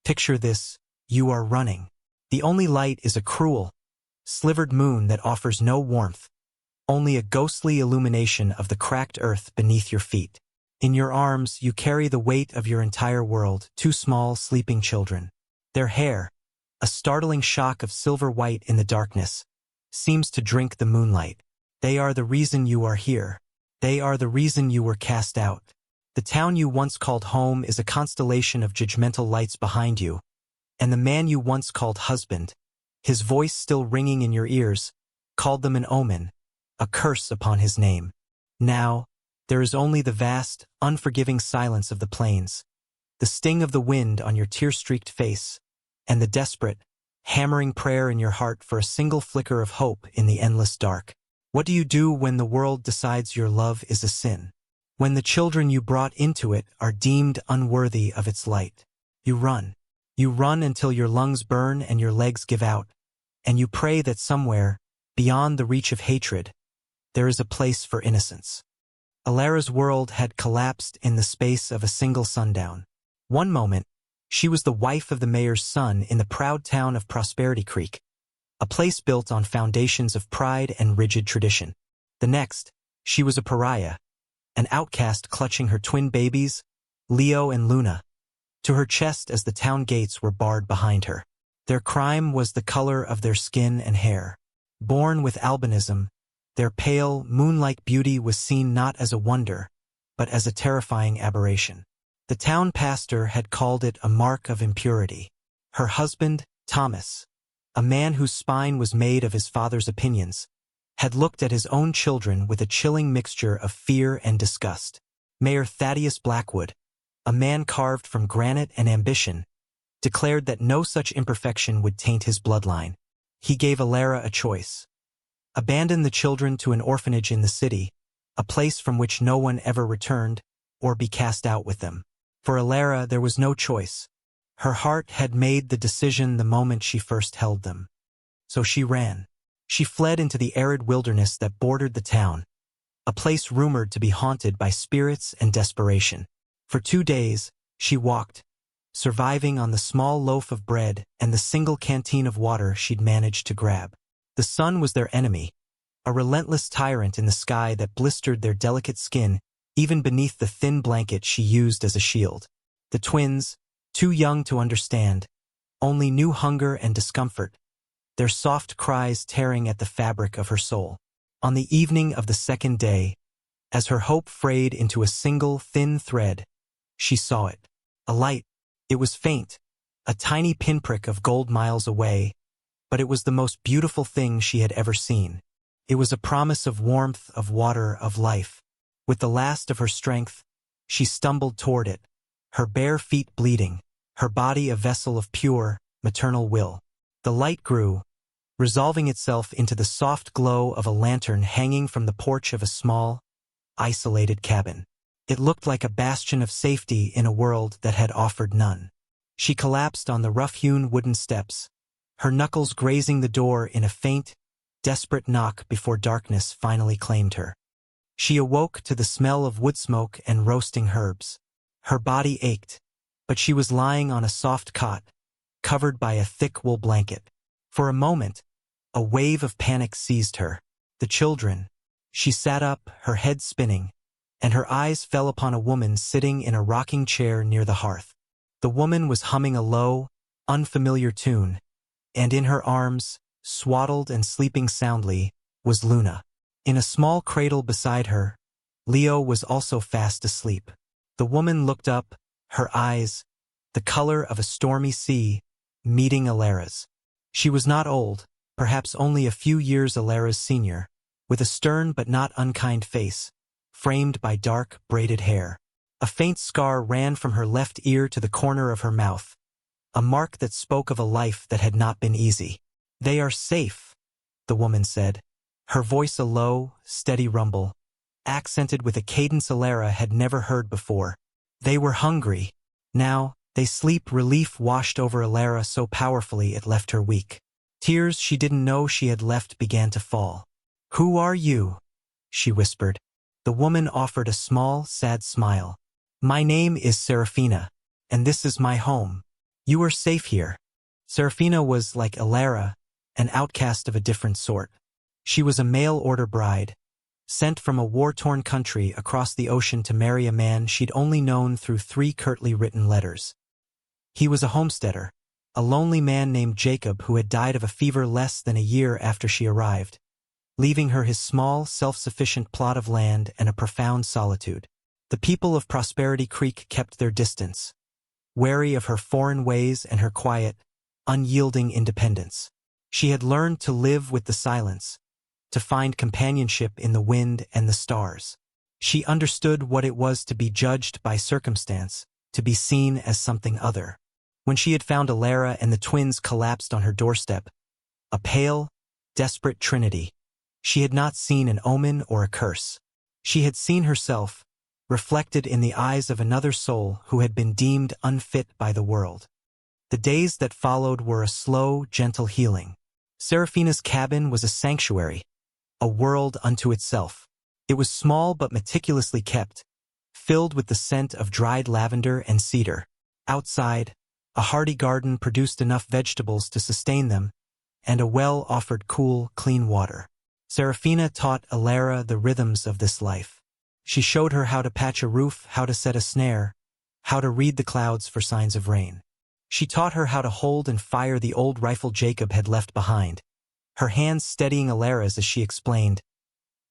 Picture this, you are running. The only light is a cruel, slivered moon that offers no warmth, only a ghostly illumination of the cracked earth beneath your feet. In your arms, you carry the weight of your entire world, two small, sleeping children. Their hair, a startling shock of silver white in the darkness, seems to drink the moonlight. They are the reason you are here. They are the reason you were cast out. The town you once called home is a constellation of judgmental lights behind you, and the man you once called husband, his voice still ringing in your ears, called them an omen, a curse upon his name. Now, there is only the vast, unforgiving silence of the plains, the sting of the wind on your tear-streaked face, and the desperate, hammering prayer in your heart for a single flicker of hope in the endless dark. What do you do when the world decides your love is a sin? When the children you brought into it are deemed unworthy of its light? You run. You run until your lungs burn and your legs give out, and you pray that somewhere, beyond the reach of hatred, there is a place for innocence. Alara's world had collapsed in the space of a single sundown. One moment, she was the wife of the mayor's son in the proud town of Prosperity Creek, a place built on foundations of pride and rigid tradition. The next, she was a pariah, an outcast clutching her twin babies, Leo and Luna, to her chest as the town gates were barred behind her. Their crime was the color of their skin and hair. Born with albinism, their pale, moon-like beauty was seen not as a wonder, but as a terrifying aberration. The town pastor had called it a mark of impurity. Her husband, Thomas, a man whose spine was made of his father's opinions, had looked at his own children with a chilling mixture of fear and disgust. Mayor Thaddeus Blackwood, a man carved from granite and ambition, declared that no such imperfection would taint his bloodline. He gave Alara a choice. Abandon the children to an orphanage in the city, a place from which no one ever returned, or be cast out with them. For Alara, there was no choice. Her heart had made the decision the moment she first held them. So she ran. She fled into the arid wilderness that bordered the town, a place rumored to be haunted by spirits and desperation. For 2 days, she walked, surviving on the small loaf of bread and the single canteen of water she'd managed to grab. The sun was their enemy, a relentless tyrant in the sky that blistered their delicate skin even beneath the thin blanket she used as a shield. The twins, too young to understand, only knew hunger and discomfort, their soft cries tearing at the fabric of her soul. On the evening of the second day, as her hope frayed into a single thin thread, she saw it. A light. It was faint, a tiny pinprick of gold miles away, but it was the most beautiful thing she had ever seen. It was a promise of warmth, of water, of life. With the last of her strength, she stumbled toward it, her bare feet bleeding, her body a vessel of pure, maternal will. The light grew, resolving itself into the soft glow of a lantern hanging from the porch of a small, isolated cabin. It looked like a bastion of safety in a world that had offered none. She collapsed on the rough-hewn wooden steps, her knuckles grazing the door in a faint, desperate knock before darkness finally claimed her. She awoke to the smell of wood smoke and roasting herbs. Her body ached, but she was lying on a soft cot, covered by a thick wool blanket. For a moment, a wave of panic seized her. The children. She sat up, her head spinning, and her eyes fell upon a woman sitting in a rocking chair near the hearth. The woman was humming a low, unfamiliar tune, and in her arms, swaddled and sleeping soundly, was Luna. In a small cradle beside her, Leo was also fast asleep. The woman looked up, her eyes, the color of a stormy sea, meeting Alara's. She was not old, perhaps only a few years Alara's senior, with a stern but not unkind face, framed by dark, braided hair. A faint scar ran from her left ear to the corner of her mouth, a mark that spoke of a life that had not been easy. "They are safe," the woman said, her voice a low, steady rumble, accented with a cadence Alara had never heard before. "They were hungry. Now, they sleep." Relief washed over Alara so powerfully it left her weak. Tears she didn't know she had left began to fall. "Who are you?" she whispered. The woman offered a small, sad smile. "My name is Serafina, and this is my home." You are safe here. Serafina was like Alara, an outcast of a different sort. She was a mail-order bride, sent from a war-torn country across the ocean to marry a man she'd only known through 3 curtly written letters. He was a homesteader, a lonely man named Jacob who had died of a fever less than a year after she arrived, leaving her his small, self-sufficient plot of land and a profound solitude. The people of Prosperity Creek kept their distance, wary of her foreign ways and her quiet, unyielding independence. She had learned to live with the silence, to find companionship in the wind and the stars. She understood what it was to be judged by circumstance, to be seen as something other. When she had found Alara and the twins collapsed on her doorstep, a pale, desperate trinity, she had not seen an omen or a curse. She had seen herself, reflected in the eyes of another soul who had been deemed unfit by the world. The days that followed were a slow, gentle healing. Serafina's cabin was a sanctuary, a world unto itself. It was small but meticulously kept, filled with the scent of dried lavender and cedar. Outside, a hardy garden produced enough vegetables to sustain them, and a well offered cool, clean water. Serafina taught Alara the rhythms of this life. She showed her how to patch a roof, how to set a snare, how to read the clouds for signs of rain. She taught her how to hold and fire the old rifle Jacob had left behind, her hands steadying Alara's as she explained,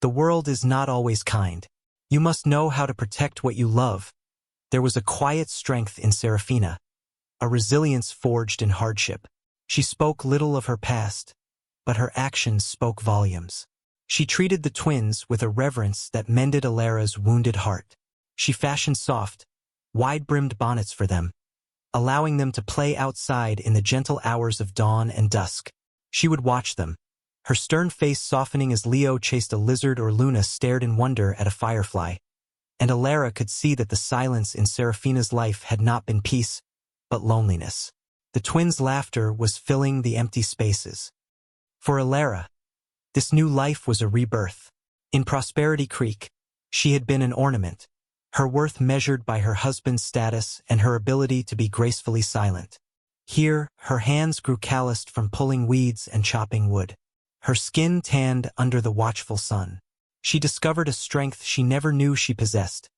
"The world is not always kind. You must know how to protect what you love." There was a quiet strength in Serafina, a resilience forged in hardship. She spoke little of her past, but her actions spoke volumes. She treated the twins with a reverence that mended Alara's wounded heart. She fashioned soft, wide-brimmed bonnets for them, allowing them to play outside in the gentle hours of dawn and dusk. She would watch them, her stern face softening as Leo chased a lizard or Luna stared in wonder at a firefly. And Alara could see that the silence in Serafina's life had not been peace, but loneliness. The twins' laughter was filling the empty spaces. For Alara, this new life was a rebirth. In Prosperity Creek, she had been an ornament, her worth measured by her husband's status and her ability to be gracefully silent. Here, her hands grew calloused from pulling weeds and chopping wood. Her skin tanned under the watchful sun. She discovered a strength she never knew she possessed,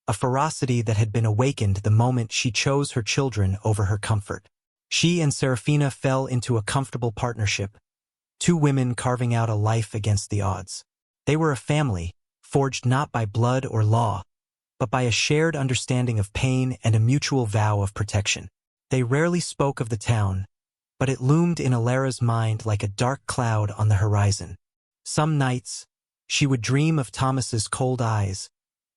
a ferocity that had been awakened the moment she chose her children over her comfort. She and Serafina fell into a comfortable partnership, 2 women carving out a life against the odds. They were a family, forged not by blood or law, but by a shared understanding of pain and a mutual vow of protection. They rarely spoke of the town, but it loomed in Alara's mind like a dark cloud on the horizon. Some nights, she would dream of Thomas's cold eyes,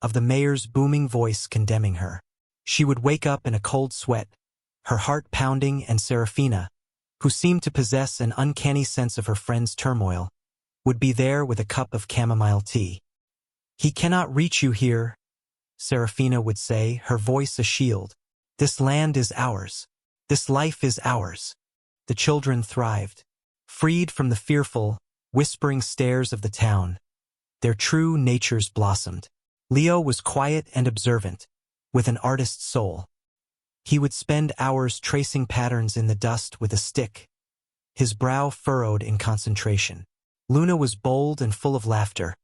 of the mayor's booming voice condemning her. She would wake up in a cold sweat, her heart pounding, and Serafina, who seemed to possess an uncanny sense of her friend's turmoil, would be there with a cup of chamomile tea. "He cannot reach you here," Serafina would say, her voice a shield. "This land is ours. This life is ours." The children thrived, freed from the fearful, whispering stares of the town. Their true natures blossomed. Leo was quiet and observant, with an artist's soul. He would spend hours tracing patterns in the dust with a stick, his brow furrowed in concentration. Luna was bold and full of laughter,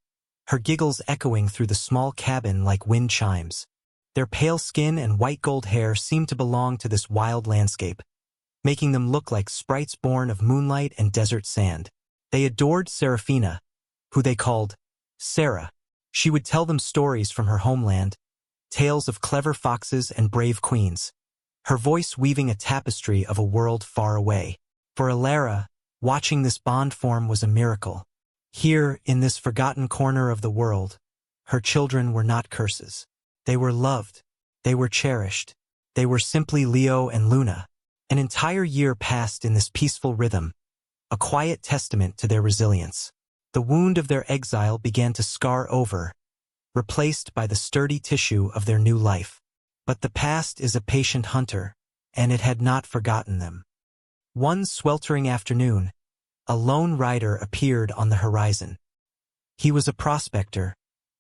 her giggles echoing through the small cabin like wind chimes. Their pale skin and white gold hair seemed to belong to this wild landscape, making them look like sprites born of moonlight and desert sand. They adored Serafina, who they called Sarah. She would tell them stories from her homeland, tales of clever foxes and brave queens, her voice weaving a tapestry of a world far away. For Alara, watching this bond form was a miracle. Here, in this forgotten corner of the world, her children were not curses. They were loved. They were cherished. They were simply Leo and Luna. An entire year passed in this peaceful rhythm, a quiet testament to their resilience. The wound of their exile began to scar over, replaced by the sturdy tissue of their new life. But the past is a patient hunter, and it had not forgotten them. One sweltering afternoon, a lone rider appeared on the horizon. He was a prospector,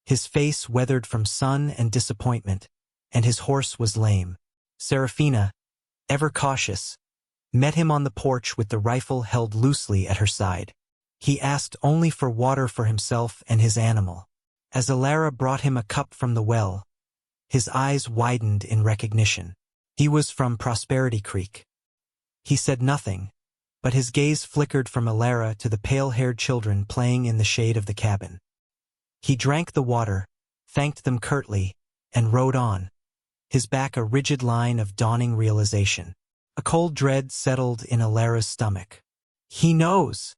his face weathered from sun and disappointment, and his horse was lame. Serafina, ever cautious, met him on the porch with the rifle held loosely at her side. He asked only for water for himself and his animal. As Alara brought him a cup from the well, his eyes widened in recognition. He was from Prosperity Creek. He said nothing, but his gaze flickered from Alara to the pale-haired children playing in the shade of the cabin. He drank the water, thanked them curtly, and rode on, his back a rigid line of dawning realization. A cold dread settled in Alara's stomach. "He knows,"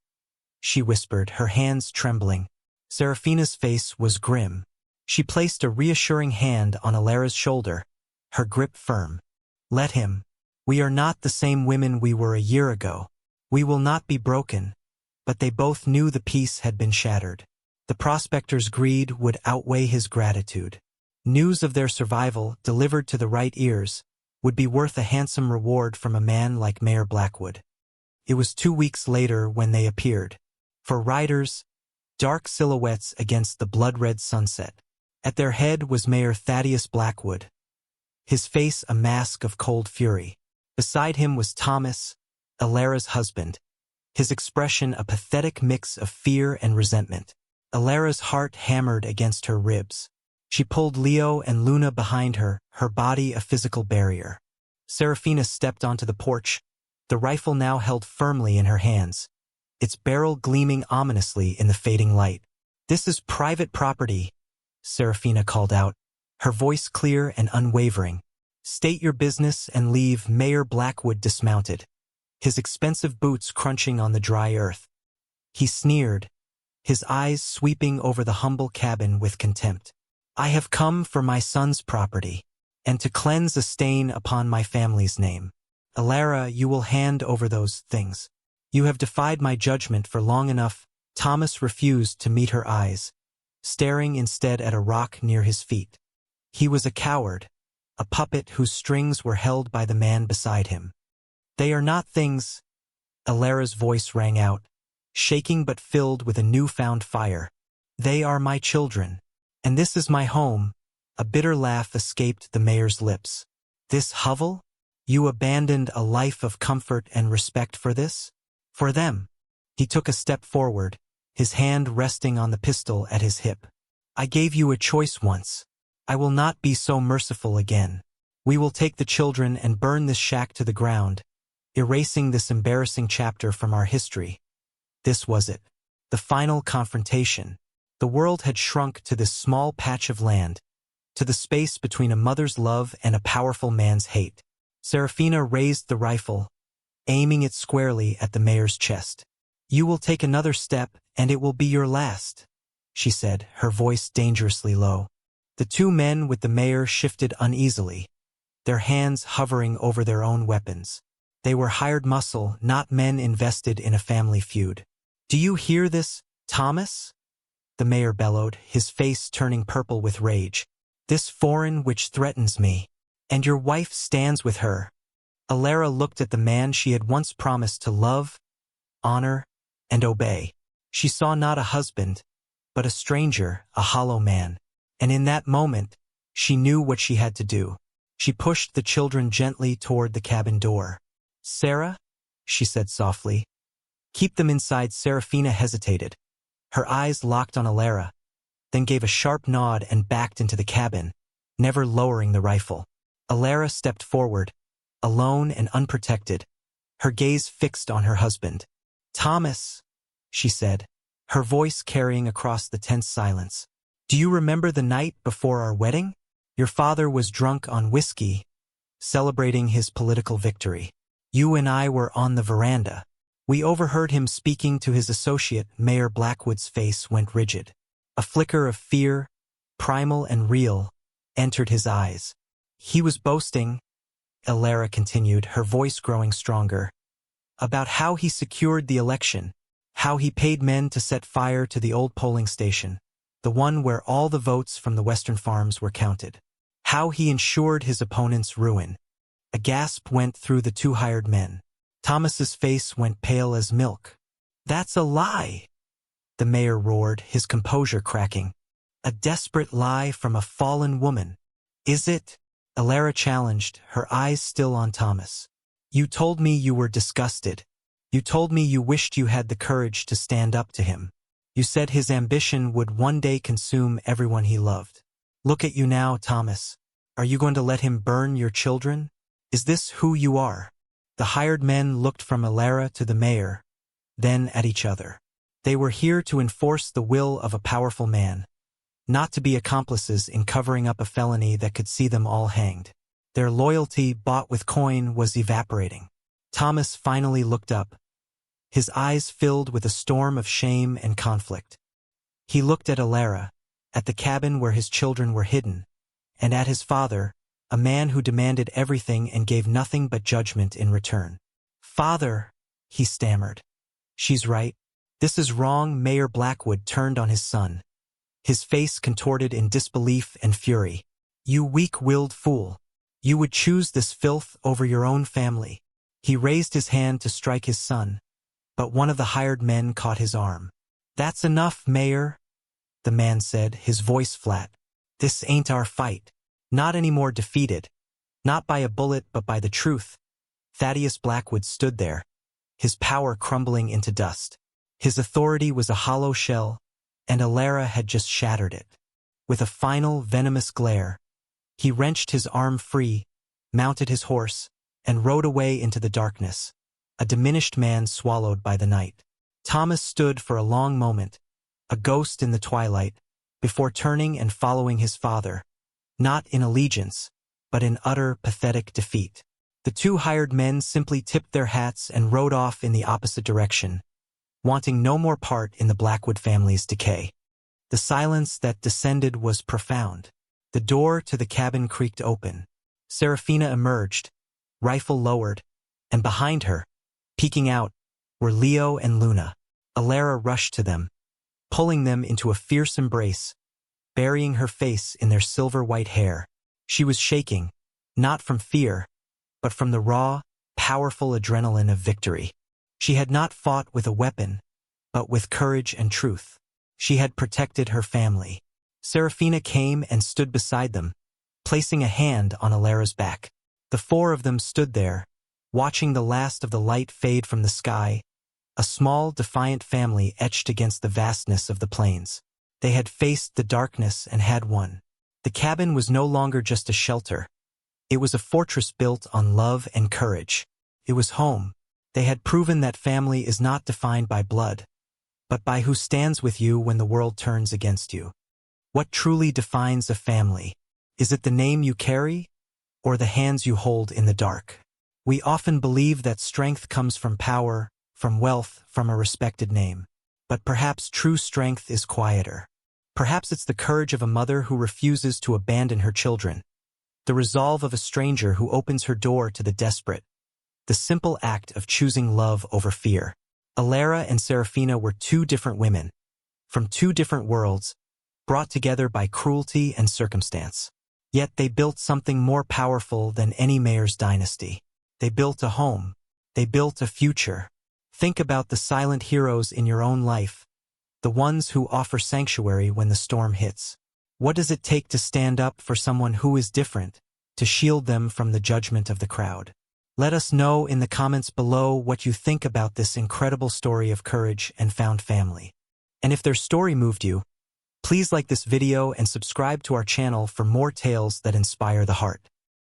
she whispered, her hands trembling. Serafina's face was grim. She placed a reassuring hand on Alara's shoulder, her grip firm. "Let him. We are not the same women we were a year ago. We will not be broken." But they both knew the peace had been shattered. The prospector's greed would outweigh his gratitude. News of their survival, delivered to the right ears, would be worth a handsome reward from a man like Mayor Blackwood. It was 2 weeks later when they appeared. For riders, dark silhouettes against the blood-red sunset. At their head was Mayor Thaddeus Blackwood, his face a mask of cold fury. Beside him was Thomas, Alara's husband, his expression a pathetic mix of fear and resentment. Alara's heart hammered against her ribs. She pulled Leo and Luna behind her, her body a physical barrier. Serafina stepped onto the porch, the rifle now held firmly in her hands, its barrel gleaming ominously in the fading light. "This is private property," Serafina called out, her voice clear and unwavering. "State your business and leave." Mayor Blackwood dismounted, his expensive boots crunching on the dry earth. He sneered, his eyes sweeping over the humble cabin with contempt. "I have come for my son's property, and to cleanse a stain upon my family's name. Alara, you will hand over those things. You have defied my judgment for long enough." Thomas refused to meet her eyes, staring instead at a rock near his feet. He was a coward, a puppet whose strings were held by the man beside him. "They are not things," Alara's voice rang out, shaking but filled with a newfound fire. "They are my children. And this is my home." A bitter laugh escaped the mayor's lips. "This hovel? You abandoned a life of comfort and respect for this? For them?" He took a step forward, his hand resting on the pistol at his hip. "I gave you a choice once. I will not be so merciful again. We will take the children and burn this shack to the ground, erasing this embarrassing chapter from our history." This was it. The final confrontation. The world had shrunk to this small patch of land, to the space between a mother's love and a powerful man's hate. Serafina raised the rifle, aiming it squarely at the mayor's chest. "You will take another step, and it will be your last," she said, her voice dangerously low. The two men with the mayor shifted uneasily, their hands hovering over their own weapons. They were hired muscle, not men invested in a family feud. "Do you hear this, Thomas?" the mayor bellowed, his face turning purple with rage. "This foreign which threatens me. And your wife stands with her." Alara looked at the man she had once promised to love, honor, and obey. She saw not a husband, but a stranger, a hollow man. And in that moment, she knew what she had to do. She pushed the children gently toward the cabin door. "Sarah," she said softly. "Keep them inside." Serafina hesitated, her eyes locked on Alara, then gave a sharp nod and backed into the cabin, never lowering the rifle. Alara stepped forward, alone and unprotected, her gaze fixed on her husband. "Thomas," she said, her voice carrying across the tense silence. "Do you remember the night before our wedding? Your father was drunk on whiskey, celebrating his political victory. You and I were on the veranda. We overheard him speaking to his associate." Mayor Blackwood's face went rigid. A flicker of fear, primal and real, entered his eyes. "He was boasting," Alara continued, her voice growing stronger, "about how he secured the election, how he paid men to set fire to the old polling station, the one where all the votes from the western farms were counted. How he ensured his opponent's ruin." A gasp went through the two hired men. Thomas's face went pale as milk. "That's a lie," the mayor roared, his composure cracking. "A desperate lie from a fallen woman." "Is it?" Alara challenged, her eyes still on Thomas. You told me you were disgusted. You told me you wished you had the courage to stand up to him. You said his ambition would one day consume everyone he loved. Look at you now, Thomas. Are you going to let him burn your children? Is this who you are? The hired men looked from Alara to the mayor, then at each other. They were here to enforce the will of a powerful man, not to be accomplices in covering up a felony that could see them all hanged. Their loyalty, bought with coin, was evaporating. Thomas finally looked up, his eyes filled with a storm of shame and conflict. He looked at Alara, at the cabin where his children were hidden, and at his father, a man who demanded everything and gave nothing but judgment in return. "Father," he stammered. "She's right. This is wrong." Mayor Blackwood turned on his son, his face contorted in disbelief and fury. "You weak-willed fool. You would choose this filth over your own family." He raised his hand to strike his son, but one of the hired men caught his arm. "That's enough, Mayor," the man said, his voice flat. "This ain't our fight. Not anymore." Defeated, not by a bullet but by the truth, Thaddeus Blackwood stood there, his power crumbling into dust. His authority was a hollow shell, and Alara had just shattered it. With a final, venomous glare, he wrenched his arm free, mounted his horse, and rode away into the darkness, a diminished man swallowed by the night. Thomas stood for a long moment, a ghost in the twilight, before turning and following his father, not in allegiance, but in utter, pathetic defeat. The two hired men simply tipped their hats and rode off in the opposite direction, wanting no more part in the Blackwood family's decay. The silence that descended was profound. The door to the cabin creaked open. Serafina emerged, rifle lowered, and behind her, peeking out, were Leo and Luna. Alara rushed to them, pulling them into a fierce embrace, burying her face in their silver-white hair. She was shaking, not from fear, but from the raw, powerful adrenaline of victory. She had not fought with a weapon, but with courage and truth. She had protected her family. Serafina came and stood beside them, placing a hand on Alara's back. The four of them stood there, watching the last of the light fade from the sky, a small, defiant family etched against the vastness of the plains. They had faced the darkness and had won. The cabin was no longer just a shelter. It was a fortress built on love and courage. It was home. They had proven that family is not defined by blood, but by who stands with you when the world turns against you. What truly defines a family? Is it the name you carry, or the hands you hold in the dark? We often believe that strength comes from power, from wealth, from a respected name. But perhaps true strength is quieter. Perhaps it's the courage of a mother who refuses to abandon her children, the resolve of a stranger who opens her door to the desperate, the simple act of choosing love over fear. Alara and Serafina were two different women, from two different worlds, brought together by cruelty and circumstance. Yet they built something more powerful than any mayor's dynasty. They built a home. They built a future. Think about the silent heroes in your own life, the ones who offer sanctuary when the storm hits. What does it take to stand up for someone who is different, to shield them from the judgment of the crowd? Let us know in the comments below what you think about this incredible story of courage and found family. And if their story moved you, please like this video and subscribe to our channel for more tales that inspire the heart.